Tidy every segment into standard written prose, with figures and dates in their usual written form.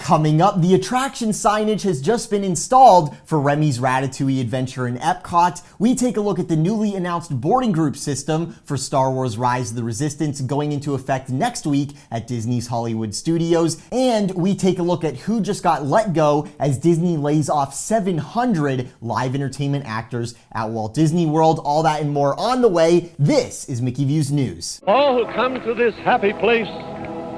Coming up, the attraction signage has just been installed for Remy's Ratatouille adventure in EPCOT. We take a look at the newly announced boarding group system for Star Wars Rise of the Resistance going into effect next week at Disney's Hollywood Studios. And we take a look at who just got let go as Disney lays off 700 live entertainment actors at Walt Disney World. All that and more on the way. This is Mickey Views News. All who come to this happy place,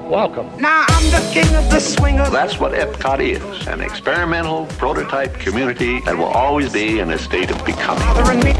welcome. Now I'm the king of the swingers. That's what EPCOT is, an experimental prototype community that will always be in a state of becoming.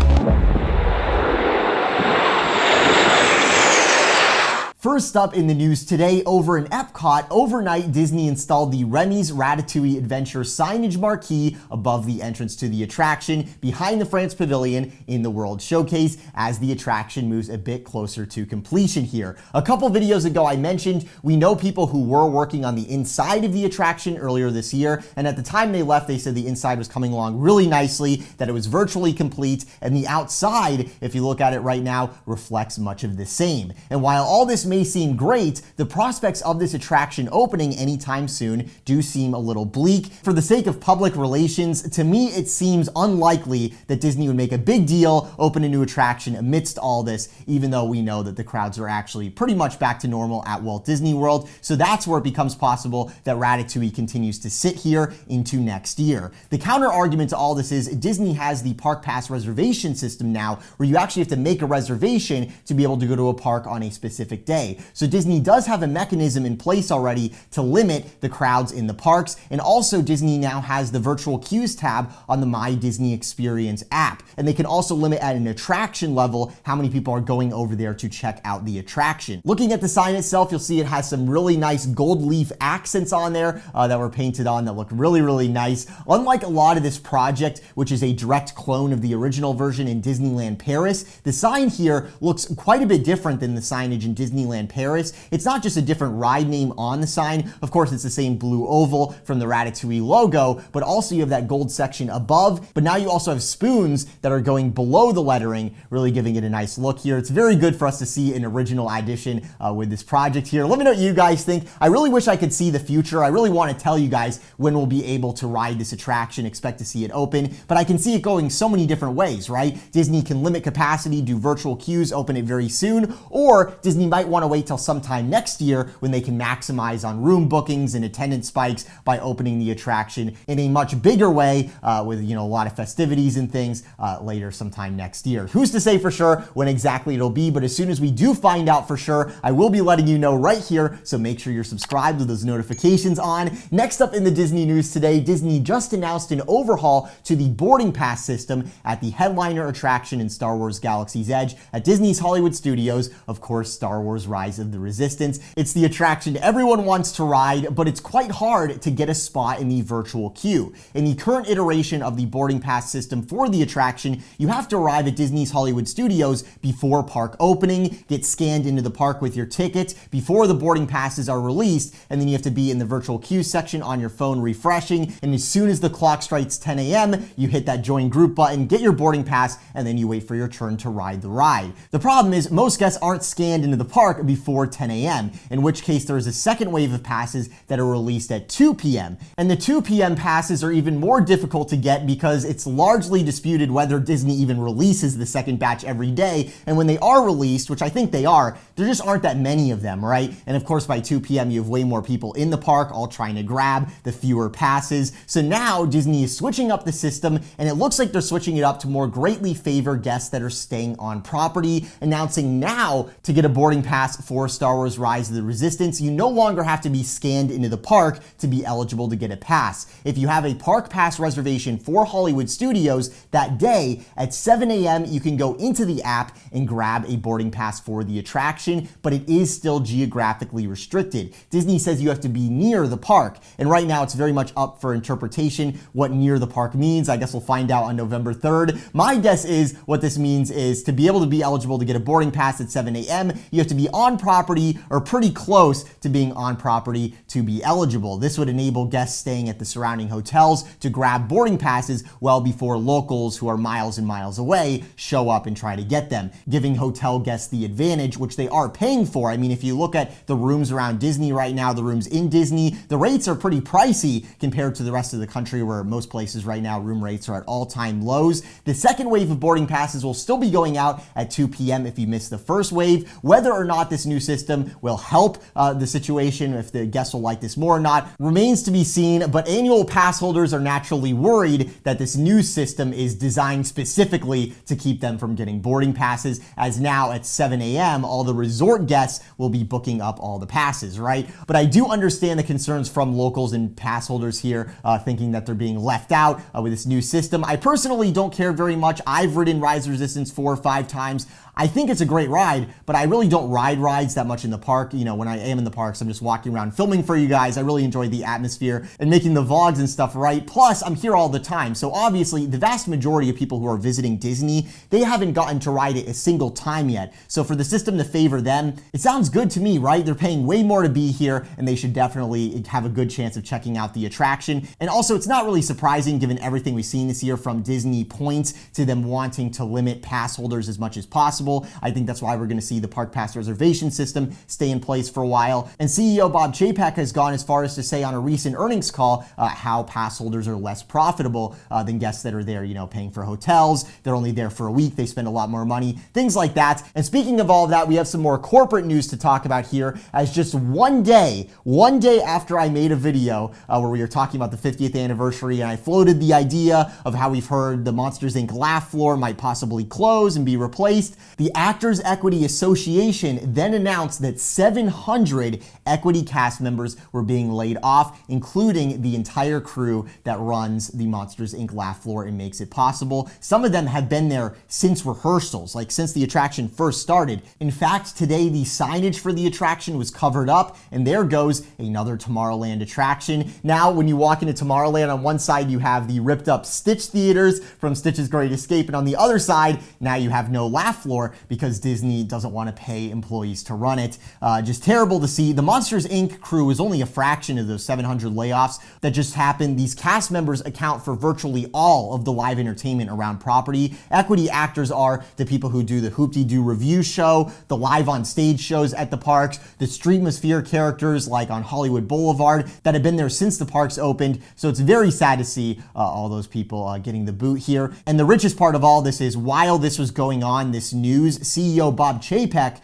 First up in the news today, over in EPCOT, overnight Disney installed the Remy's Ratatouille Adventure signage marquee above the entrance to the attraction behind the France Pavilion in the World Showcase as the attraction moves a bit closer to completion here. A couple videos ago I mentioned we know people who were working on the inside of the attraction earlier this year, and at the time they left they said the inside was coming along really nicely, that it was virtually complete, and the outside, if you look at it right now, reflects much of the same. And while all this may seem great, the prospects of this attraction opening anytime soon do seem a little bleak. For the sake of public relations, to me it seems unlikely that Disney would make a big deal, open a new attraction amidst all this, even though we know that the crowds are actually pretty much back to normal at Walt Disney World. So that's where it becomes possible that Ratatouille continues to sit here into next year. The counter argument to all this is Disney has the park pass reservation system now, where you actually have to make a reservation to be able to go to a park on a specific day. So Disney does have a mechanism in place already to limit the crowds in the parks, and also Disney now has the virtual queues tab on the My Disney Experience app, and they can also limit at an attraction level how many people are going over there to check out the attraction. Looking at the sign itself, you'll see it has some really nice gold leaf accents on there that were painted on that look really nice. Unlike a lot of this project, which is a direct clone of the original version in Disneyland Paris, the sign here looks quite a bit different than the signage in Disneyland Paris. It's not just a different ride name on the sign. Of course, it's the same blue oval from the Ratatouille logo, but also you have that gold section above, but now you also have spoons that are going below the lettering, really giving it a nice look here. It's very good for us to see an original addition with this project here. Let me know what you guys think. I really wish I could see the future. I really want to tell you guys when we'll be able to ride this attraction, expect to see it open, but I can see it going so many different ways, right? Disney can limit capacity, do virtual queues, open it very soon, or Disney might want to wait till sometime next year when they can maximize on room bookings and attendance spikes by opening the attraction in a much bigger way with a lot of festivities and things later sometime next year. Who's to say for sure when exactly it'll be, but as soon as we do find out for sure, I will be letting you know right here, so make sure you're subscribed with those notifications on. Next up in the Disney news today, Disney just announced an overhaul to the boarding pass system at the headliner attraction in Star Wars Galaxy's Edge at Disney's Hollywood Studios, of course, Star Wars Rise of the Resistance. It's the attraction everyone wants to ride, but it's quite hard to get a spot in the virtual queue. In the current iteration of the boarding pass system for the attraction, you have to arrive at Disney's Hollywood Studios before park opening, get scanned into the park with your ticket before the boarding passes are released, and then you have to be in the virtual queue section on your phone refreshing, and as soon as the clock strikes 10 a.m., you hit that join group button, get your boarding pass, and then you wait for your turn to ride the ride. The problem is most guests aren't scanned into the park before 10 a.m., in which case there is a second wave of passes that are released at 2 p.m. And the 2 p.m. passes are even more difficult to get because it's largely disputed whether Disney even releases the second batch every day, and when they are released, which I think they are, there just aren't that many of them, right? And of course by 2 p.m. you have way more people in the park all trying to grab the fewer passes. So now Disney is switching up the system, and it looks like they're switching it up to more greatly favor guests that are staying on property, announcing now to get a boarding pass for Star Wars Rise of the Resistance, you no longer have to be scanned into the park to be eligible to get a pass. If you have a park pass reservation for Hollywood Studios that day at 7 a.m., you can go into the app and grab a boarding pass for the attraction, but it is still geographically restricted. Disney says you have to be near the park, and right now it's very much up for interpretation what near the park means. I guess we'll find out on November 3rd. My guess is what this means is to be able to be eligible to get a boarding pass at 7 a.m., you have to be on property or pretty close to being on property to be eligible. This would enable guests staying at the surrounding hotels to grab boarding passes well before locals who are miles and miles away show up and try to get them, giving hotel guests the advantage, which they are paying for. I mean, if you look at the rooms around Disney right now, the rooms in Disney, the rates are pretty pricey compared to the rest of the country, where most places right now room rates are at all-time lows. The second wave of boarding passes will still be going out at 2 p.m. if you missed the first wave. Whether or not this new system will help the situation, if the guests will like this more or not, remains to be seen, but annual pass holders are naturally worried that this new system is designed specifically to keep them from getting boarding passes, as now at 7 a.m. all the resort guests will be booking up all the passes, right? But I do understand the concerns from locals and pass holders here, thinking that they're being left out with this new system. I personally don't care very much. I've ridden Rise Resistance 4 or 5 times. I think it's a great ride, but I really don't ride rides that much in the park. You know, when I am in the parks, I'm just walking around filming for you guys. I really enjoy the atmosphere and making the vlogs and stuff, right? Plus, I'm here all the time. So obviously, the vast majority of people who are visiting Disney, they haven't gotten to ride it a single time yet. So for the system to favor them, it sounds good to me, right? They're paying way more to be here, and they should definitely have a good chance of checking out the attraction. And also, it's not really surprising given everything we've seen this year, from Disney points to them wanting to limit pass holders as much as possible. I think that's why we're going to see the park pass reservation system stay in place for a while. And CEO Bob Chapek has gone as far as to say on a recent earnings call how pass holders are less profitable than guests that are there, you know, paying for hotels. They're only there for a week. They spend a lot more money, things like that. And speaking of all of that, we have some more corporate news to talk about here, as just one day after I made a video where we were talking about the 50th anniversary, and I floated the idea of how we've heard the Monsters Inc. laugh floor might possibly close and be replaced. The Actors Equity Association then announced that 700 equity cast members were being laid off, including the entire crew that runs the Monsters Inc. laugh floor and makes it possible. Some of them have been there since rehearsals, like since the attraction first started. In fact, today the signage for the attraction was covered up, and there goes another Tomorrowland attraction. Now, when you walk into Tomorrowland, on one side you have the ripped up Stitch theaters from Stitch's Great Escape, and on the other side, now you have no laugh floor because Disney doesn't want to pay employees to run it. Just terrible to see. The Monsters Inc. crew is only a fraction of those 700 layoffs that just happened. These cast members account for virtually all of the live entertainment around property. Equity actors are the people who do the Hoop-Dee-Doo review show, the live on stage shows at the parks, the Streetmosphere characters like on Hollywood Boulevard that have been there since the parks opened. So it's very sad to see all those people getting the boot here. And the richest part of all this is, while this was going on, this news, CEO Bob Chapek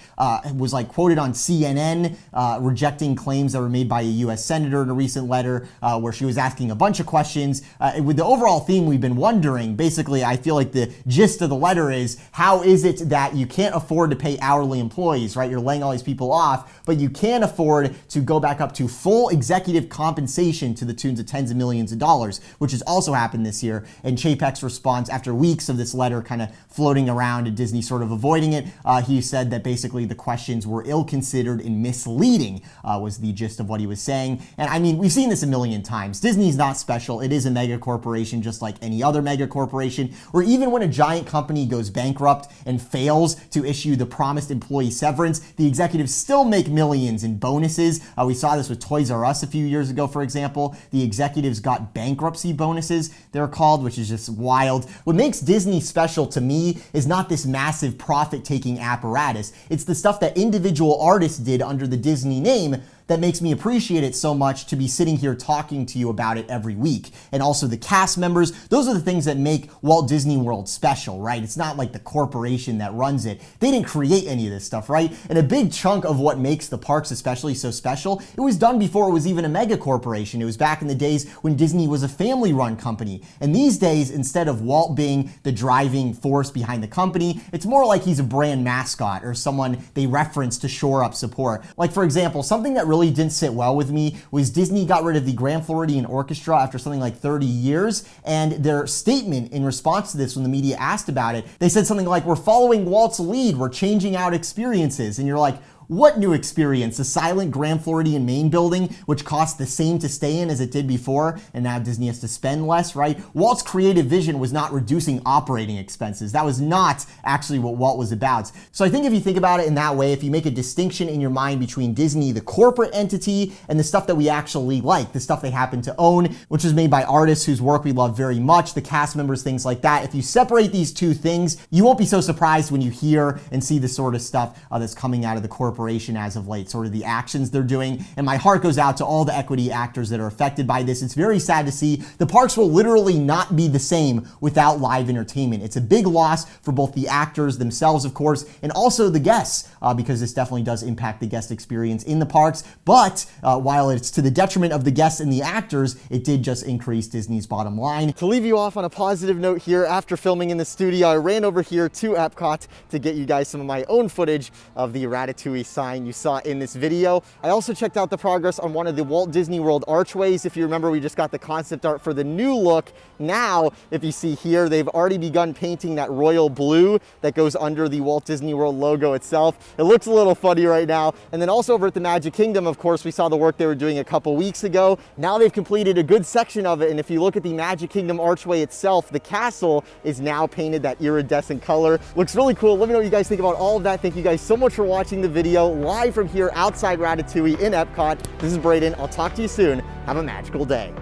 was like quoted on CNN rejecting claims that were made by a U.S. senator in a recent letter where she was asking a bunch of questions. With the overall theme, we've been wondering, basically, I feel like the gist of the letter is, how is it that you can't afford to pay hourly employees, right? You're laying all these people off, but you can afford to go back up to full executive compensation to the tunes of tens of millions of dollars, which has also happened this year. And Chapek's response, after weeks of this letter kind of floating around and Disney sort of avoiding it, he said that basically the questions were ill-considered and misleading, was the gist of what he was saying. And I mean, we've seen this a million times. Disney's not special. It is a mega corporation just like any other mega corporation, where even when a giant company goes bankrupt and fails to issue the promised employee severance, the executives still make millions in bonuses. We saw this with Toys R Us a few years ago, for example. The executives got bankruptcy bonuses, they're called, which is just wild. What makes Disney special to me is not this massive profit-taking apparatus. It's the stuff that individual artists did under the Disney name that makes me appreciate it so much to be sitting here talking to you about it every week. And also the cast members, those are the things that make Walt Disney World special, right? It's not like the corporation that runs it. They didn't create any of this stuff, right? And a big chunk of what makes the parks especially so special, it was done before it was even a mega corporation. It was back in the days when Disney was a family-run company. And these days, instead of Walt being the driving force behind the company, it's more like he's a brand mascot or someone they reference to shore up support. Like, for example, something that really didn't sit well with me was Disney got rid of the Grand Floridian Orchestra after something like 30 years, and their statement in response to this, when the media asked about it, they said something like, "We're following Walt's lead, we're changing out experiences." And you're like, What new experience? The silent Grand Floridian main building, which cost the same to stay in as it did before, and now Disney has to spend less, right? Walt's creative vision was not reducing operating expenses. That was not actually what Walt was about. So I think if you think about it in that way, if you make a distinction in your mind between Disney, the corporate entity, and the stuff that we actually like, the stuff they happen to own, which is made by artists whose work we love very much, the cast members, things like that. If you separate these two things, you won't be so surprised when you hear and see the sort of stuff that's coming out of the corporation as of late, sort of the actions they're doing. And my heart goes out to all the equity actors that are affected by this. It's very sad to see. The parks will literally not be the same without live entertainment. It's a big loss for both the actors themselves, of course, and also the guests, because this definitely does impact the guest experience in the parks. But while it's to the detriment of the guests and the actors, it did just increase Disney's bottom line. To leave you off on a positive note here, after filming in the studio, I ran over here to EPCOT to get you guys some of my own footage of the Ratatouille sign you saw in this video. I also checked out the progress on one of the Walt Disney World archways. If you remember, we just got the concept art for the new look. Now, if you see here, they've already begun painting that royal blue that goes under the Walt Disney World logo itself. It looks a little funny right now. And then also over at the Magic Kingdom, of course, we saw the work they were doing a couple weeks ago. Now they've completed a good section of it. And if you look at the Magic Kingdom archway itself, the castle is now painted that iridescent color. Looks really cool. Let me know what you guys think about all of that. Thank you guys so much for watching the video live from here outside Ratatouille in EPCOT. This is Brayden. I'll talk to you soon. Have a magical day.